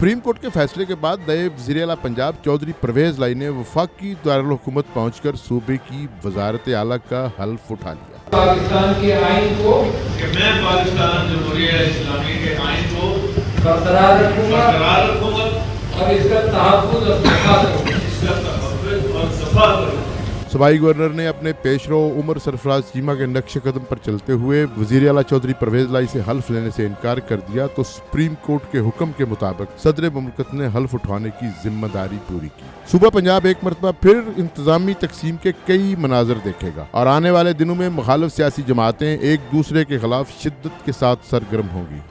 Supreme court के फैसले के बाद नए वज़ीर आला पंजाब चौधरी परवेज लाई ने वफाकी दारुल हुकूमत पहुंचकर सूबे की वजारत आला का हल्फ उठा लिया। पाकिस्तान के आइन को कि मैं पाकिस्तान जमहूरिया इस्लामी के आइन को बरकरार रखूंगा और इसका तहफ़्फ़ुज़ और सफ़ा करूंगा। सूबाई गवर्नर ने अपने पेशरो उमर सरफराज चीमा के नक्शे कदम पर चलते हुए वज़ीर आला चौधरी परवेज लाई से हल्फ लेने से इनकार कर दिया तो सुप्रीम कोर्ट के हुक्म के मुताबिक सदर मुमलकत ने हल्फ उठाने की जिम्मेदारी पूरी की। सूबा पंजाब एक मरतबा फिर इंतजामी तकसीम के कई मनाजर देखेगा और आने वाले दिनों में मुखालिफ सियासी जमातें एक दूसरे के खिलाफ शिद्दत के साथ सरगर्म होंगी।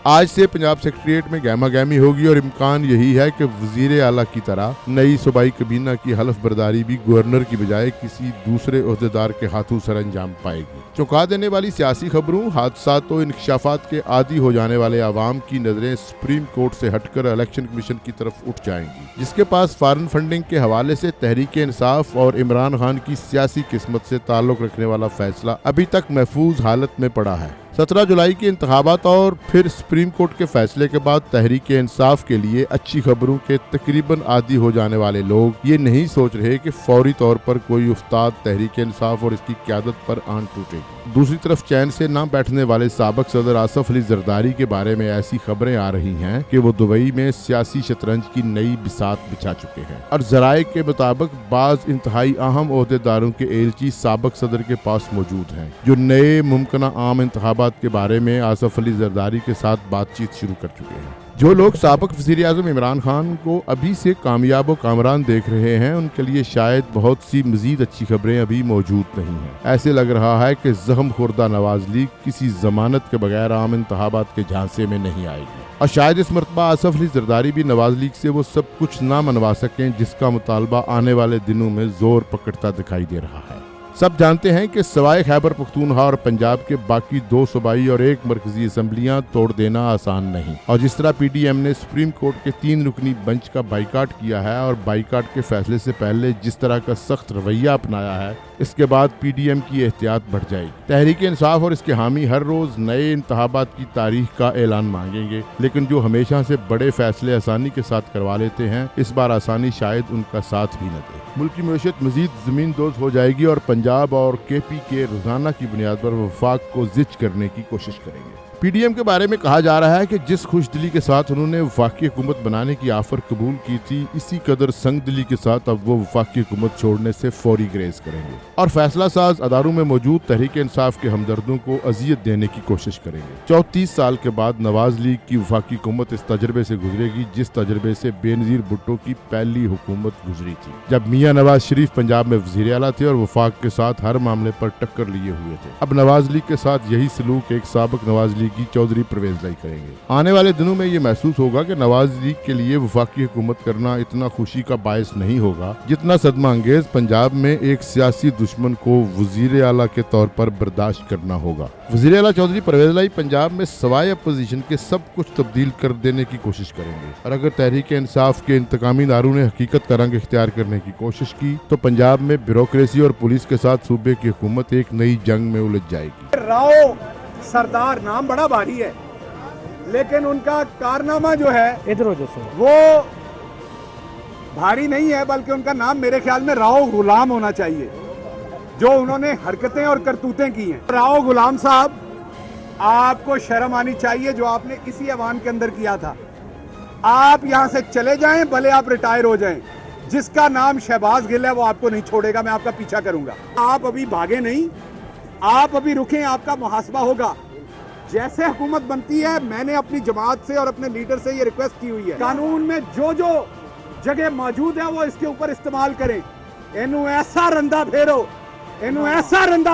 आज से पंजाब सेक्रेटेरिएट में गहमा गहमी होगी और इम्कान यही है कि वज़ीर आला की तरह नई सूबाई कबीना की हल्फ बर्दारी भी गवर्नर की बजाय किसी दूसरे ओहदेदार के हाथों सर अंजाम पाएगी। चौंका देने वाली सियासी खबरों, हादसात और इंकशाफात के आदी हो जाने वाले आवाम की नजरें सुप्रीम कोर्ट से हटकर इलेक्शन कमीशन की तरफ उठ जाएंगी, जिसके पास फॉरेन फंडिंग के हवाले से तहरीक इंसाफ और इमरान खान की सियासी किस्मत से ताल्लुक रखने वाला फैसला अभी तक महफूज हालत में पड़ा है। 17 जुलाई के इंतखाबात और फिर सुप्रीम कोर्ट के फैसले के बाद तहरीक इंसाफ के लिए अच्छी खबरों के तकरीबन आदी हो जाने वाले लोग ये नहीं सोच रहे कि फौरी तौर पर कोई उस्ताद तहरीक इंसाफ और इसकी क़यादत पर आन टूटेगी। दूसरी तरफ चैन से ना बैठने वाले साबिक सदर आसफ अली जरदारी के बारे में ऐसी खबरें आ रही हैं कि वो दुबई में सियासी शतरंज की नई बिसात बिछा चुके हैं और जराए के मुताबिक बाज इंतहाई अहम ओहदेदारों के एलची साबिक सदर के पास मौजूद हैं जो नए मुमकिन आम इंतखाबात के बारे में आसफ अली जरदारी के साथ बातचीत शुरू कर चुके हैं। जो लोग साबिक वज़ीर आज़म इमरान खान को अभी से कामयाब व कामरान देख रहे हैं उनके लिए शायद बहुत सी मजीद अच्छी खबरें अभी मौजूद नहीं हैं। ऐसे लग रहा है कि जख्म खुर्दा नवाज लीग किसी जमानत के बगैर आम इंतखाबात के झांसे में नहीं आएगी और शायद इस मरतबा आसफ अली जरदारी भी नवाज लीग से वो सब कुछ ना मनवा सकें जिसका मुतालबा आने वाले दिनों में जोर पकड़ता दिखाई दे रहा है। सब जानते हैं कि सवाए खैबर पख्तूनख्वा और पंजाब के बाकी 2 सूबाई और 1 मरकजी असम्बलियां तोड़ देना आसान नहीं और जिस तरह पीडीएम ने सुप्रीम कोर्ट के 3 रुकनी बेंच का बाइकाट किया है और बाइकाट के फैसले से पहले जिस तरह का सख्त रवैया अपनाया है इसके बाद पीडीएम की एहतियात बढ़ जाएगी। तहरीक इंसाफ और इसके हामी हर रोज नए इंतखाबात की तारीख का ऐलान मांगेंगे, लेकिन जो हमेशा से बड़े फैसले आसानी के साथ करवा लेते हैं इस बार आसानी शायद उनका साथ भी न दे। मुल्क की मईशत मजीद जमीन दोज हो जाएगी और पंजाब और केपी के रोजाना की बुनियाद पर वफाक को जिच करने की कोशिश करेंगे। पीडीएम के बारे में कहा जा रहा है कि जिस खुशदिली के साथ उन्होंने वफाकी हुकूमत बनाने की ऑफर कबूल की थी इसी कदर संगदिली के साथ अब वो वफाकी हुकूमत छोड़ने से फौरी ग्रेज करेंगे और फैसला साज अदारों में मौजूद तहरीक इंसाफ के हमदर्दों को अजियत देने की कोशिश करेंगे। 34 साल के बाद नवाज लीग की वफाकी हुकूमत इस तजर्बे से गुजरेगी जिस तजर्बे से बेनजीर भुट्टो की पहली हुकूमत गुजरी थी जब मियां नवाज शरीफ पंजाब में वज़ीर आला थे और वफाक के साथ हर मामले पर टक्कर लिए हुए थे। अब नवाज लीग के साथ यही सलूक एक साबिक नवाज लीग की चौधरी परवेज लाई करेंगे। आने वाले दिनों में ये महसूस होगा कि नवाज लीग के लिए वफाकी हुकूमत करना इतना खुशी का बायस नहीं होगा जितना सदमा अंगेज पंजाब में एक सियासी दुश्मन को वज़ीर आला के तौर पर बर्दाश्त करना होगा। वज़ीर आला चौधरी परवेज लाई पंजाब में सवाए अपोजिशन के सब कुछ तब्दील कर देने की कोशिश करेंगे और अगर तहरीक इंसाफ के इंतकामी दारों ने हकीकत का रंग इख्तियार करने की कोशिश की तो पंजाब में ब्यूरोक्रेसी और पुलिस के साथ सूबे की हुकूमत एक नई जंग में उलझ जाएगी। राव सरदार नाम बड़ा भारी है लेकिन उनका कारनामा जो है इधर हो वो भारी नहीं है बल्कि उनका नाम मेरे ख्याल में राव गुलाम होना चाहिए जो उन्होंने हरकतें और करतूतें की हैं। राव गुलाम साहब आपको शर्म आनी चाहिए जो आपने इसी ऐवान के अंदर किया था। आप यहां से चले जाएं भले आप रिटायर हो जाएं, जिसका नाम शहबाज गिल है वो आपको नहीं छोड़ेगा, मैं आपका पीछा करूंगा। आप अभी भागे नहीं, आप अभी रुकें, आपका मुहासबा होगा। जैसे हुकूमत बनती है मैंने अपनी जमात से और अपने लीडर से ये रिक्वेस्ट की हुई है कानून में जो जो जगह मौजूद है वो इसके ऊपर इस्तेमाल करें। इनू ऐसा रंदा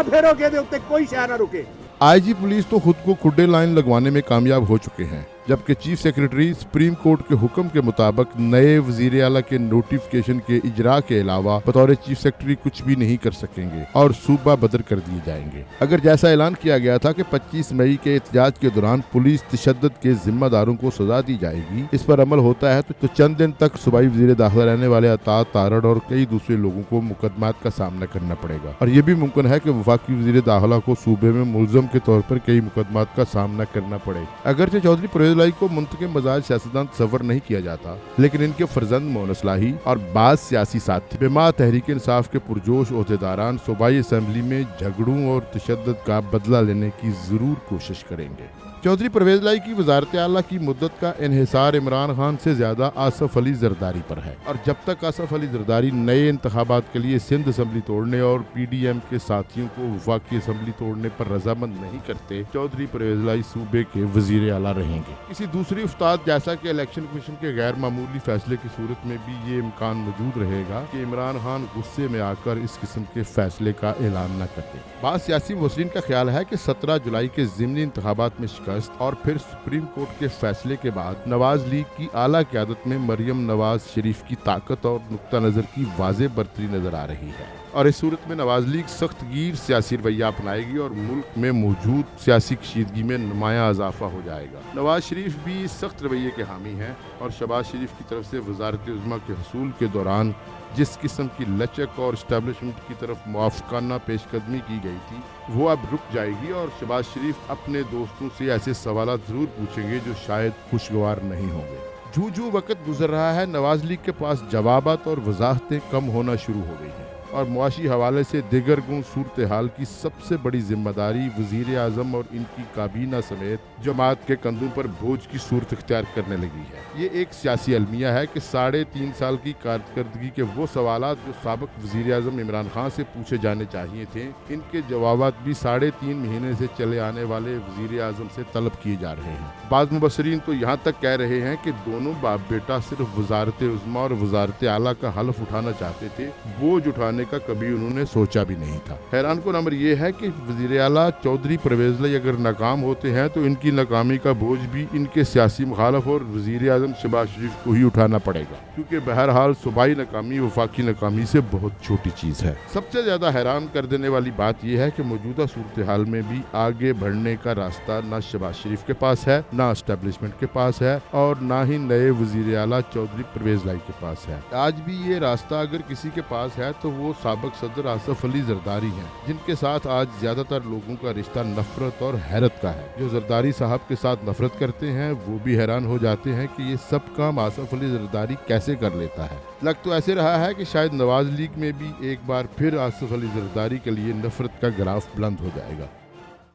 फेरो के दे उत्ते कोई शहर ना रुके। आईजी पुलिस तो खुद को खुडे लाइन लगवाने में कामयाब हो चुके हैं जबकि चीफ सेक्रेटरी सुप्रीम कोर्ट के हुक्म के मुताबिक नए वजीर आला के नोटिफिकेशन के इजरा के अलावा बतौर चीफ सेक्रेटरी कुछ भी नहीं कर सकेंगे और सूबा बदर कर दिए जाएंगे। अगर जैसा ऐलान किया गया था कि 25 मई के एहतजाज के दौरान पुलिस तशद्दुद के जिम्मेदारों को सजा दी जाएगी, इस पर अमल होता है तो चंद दिन तक सूबाई वजीर दाखिला रहने वाले अता तारड़ और कई दूसरे लोगों को मुकदमात का सामना करना पड़ेगा। और ये भी मुमकिन है कि वफाकी वजीर दाखिला को सूबे में मुलजम के तौर पर कई मुकदमात का सामना करना पड़े। अगरचे चौधरी परवेज लाई को मुंतकिम मजाज सियासतदान तस्वर नहीं किया जाता, लेकिन इनके फर्जंद मोहन इस्लाही और बाज सियासी साथी बिमा तहरीक इंसाफ के पुरजोश ओहदेदारान सूबाई असम्बली में झगड़ों और तशद्दुद का बदला लेने की जरूर कोशिश करेंगे। चौधरी परवेज लाई की वजारत आला की मुद्दत का इन्हिसार इमरान खान से ज्यादा आसफ अली जरदारी पर है, और जब तक आसफ अली जरदारी नए इंतखाबात के लिए सिंध असम्बली तोड़ने और PDM के साथियों को वफाकी असम्बली तोड़ने पर रजामंद नहीं करते, चौधरी परवेज लाई सूबे के वजीर आला रहेंगे। किसी दूसरी उस्ताद जैसा कि इलेक्शन कमीशन के गैर मामूली फैसले की सूरत में भी ये इम्कान मौजूद रहेगा कि इमरान खान गुस्से में आकर इस किस्म के फैसले का ऐलान न करते। बाद सियासी मुबसरीन का ख्याल है कि 17 जुलाई के ज़िमनी इंतखाबात में और फिर सुप्रीम कोर्ट के फैसले के बाद नवाज लीग की आला क़यादत में मरियम नवाज शरीफ की ताकत और नुक्ता नज़र की वाज़ेह बढ़ती नजर आ रही है, और इस सूरत में नवाज लीग सख्त गिर सियासी रवैया अपनाएगी और मुल्क में मौजूद सियासी कशीदगी में नुमाया इजाफा हो जाएगा। नवाज शरीफ भी इस सख्त रवैये के हामी हैं, और शहबाज शरीफ की तरफ से वज़ारत उज़्मा के हसूल के दौरान जिस किस्म की लचक और इस्टेब्लिशमेंट की तरफ मुआफ़काना पेशकदमी की गई थी वो अब रुक जाएगी, और शहबाज शरीफ अपने दोस्तों से ऐसे सवाल ज़रूर पूछेंगे जो शायद खुशगवार नहीं होंगे। जूं जूं वक्त गुजर रहा है, नवाज लीग के पास जवाबात और वजाहतें कम होना शुरू हो गई हैं, और मुआशी हवाले से दिगर गुण सूरत हाल की सबसे बड़ी जिम्मेदारी वजीर आजम और इनकी काबीना समेत जमात के कंधों पर बोझ की सूरत इख्तियार करने लगी है। ये एक सियासी अलमिया है कि 3.5 साल की कारकर्दगी के वो सवालात जो साबिक वजीर आजम इमरान खान से पूछे जाने चाहिए थे, इनके जवाबात भी 3.5 महीने से चले आने वाले वजीर आजम से तलब किए जा रहे हैं। बाद मुबसरीन तो यहाँ तक कह रहे हैं कि दोनों बाप बेटा सिर्फ वजारत उज़्मा और वजारत आला का हल्फ उठाना चाहते थे, बोझ उठाने का कभी उन्होंने सोचा भी नहीं था। हैरान कुन अमर यह है कि वजीर आला चौधरी परवेज लाई अगर नाकाम होते हैं तो इनकी नाकामी का बोझ भी इनके सियासी मुखालफ और वजीर आजम शहबाज शरीफ को ही उठाना पड़ेगा, क्योंकि बहरहाल सूबाई नाकामी वफाकी नाकामी से बहुत छोटी चीज है। सबसे ज्यादा हैरान कर देने वाली बात यह है कि मौजूदा सूरत हाल में भी आगे बढ़ने का रास्ता ना शहबाज शरीफ के पास है, ना एस्टेब्लिशमेंट के पास है, और ना ही नए वजीर आला चौधरी परवेज लाई के पास है। आज भी ये रास्ता अगर किसी के पास है तो वो साबिक सदर आसफ अली जरदारी हैं, जिनके साथ आज ज्यादातर लोगों का रिश्ता नफरत और हैरत का है। जो जरदारी साहब के साथ नफरत करते हैं वो भी हैरान हो जाते हैं कि ये सब काम आसफ अली जरदारी कैसे कर लेता है। लग तो ऐसे रहा है कि शायद नवाज लीग में भी एक बार फिर आसफ अली जरदारी के लिए नफरत का ग्राफ बुलंद हो जाएगा।